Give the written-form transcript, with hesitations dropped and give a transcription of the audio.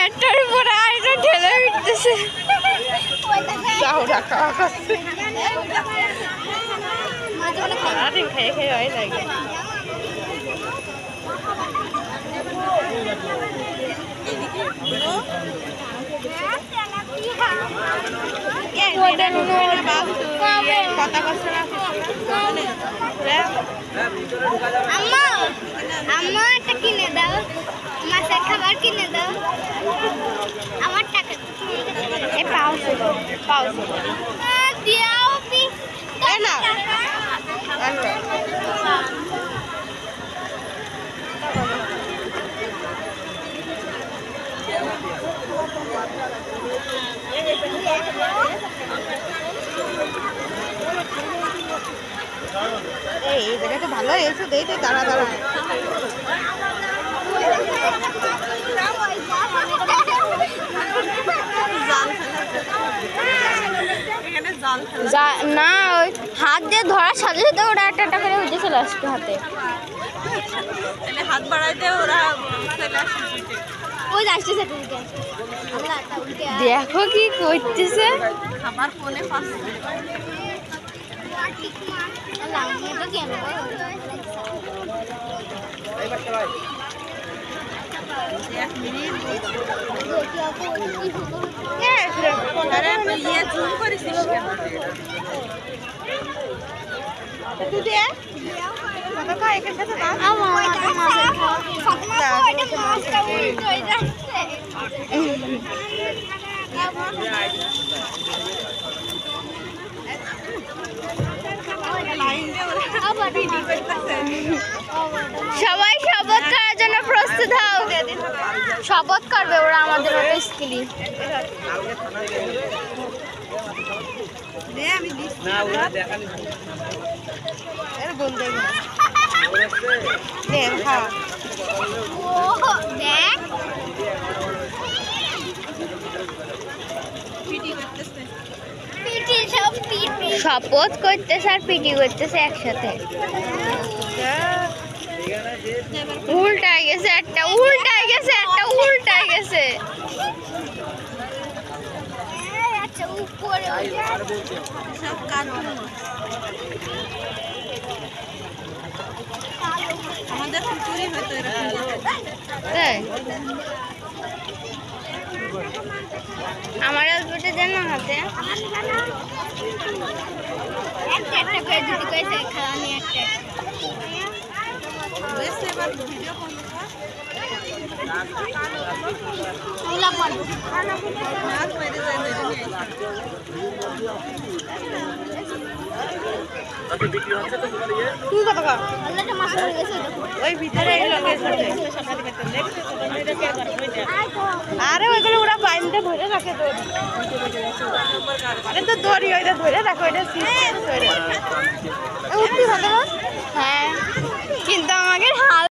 একটার উপরে আরেকটা ঠেলে উঠতেছে। খেয়ে খেয়ে হয় লাগে। আম্মা একটা কিনে দাও, মাছের খাবার কিনে দাও, আমার টাকা এই জায়গাটা ভালো এসে দেই তো দাঁড়া দাঁড়া। না ওই হাত দিয়ে ধরার সাথে সাথে ওরা একটা একটা করে উঠে চলে আসবে হাতে। হাত বাড়াইতে ওরা ওই আসতেছে। দেখো কি করতেছে। আমার ফোনে সবাই শপথ করার জন্য প্রস্তুত হও। শপথ করবে ওরা আমাদের মতো স্কিলি। শপথ করতেছে আর পিটি করতেছে একসাথে। উল্টায় গেছে একটা, উল্টায় গেছে একটা, উল্টায় গেছে। আমাদের চুরি হয়তো আমার অল্পটা দেন না হাতে। একটা একটা করে দিতে কইছে খাওয়ানি একটা। বেশি এবার ভিডিও কোন ওলা পড় নাচ মেরে যায় মেরে নিয়ে আচ্ছা বিক্রি হচ্ছে তো তোমার ইয়ে তুই কত টাকা? আল্লাহটা মাছ পড়ে গেছে ওই ভিতরে এই লগে আছে। আরে ওইগুলো ওরা পাইনতে ধরে রাখে তো। আরে তো দড়ি ওইটা ধরে রাখো, ওইটা সিস্টেম ধরে। উঠতে হবে না? হ্যাঁ, কিন্তু আমাকে হাল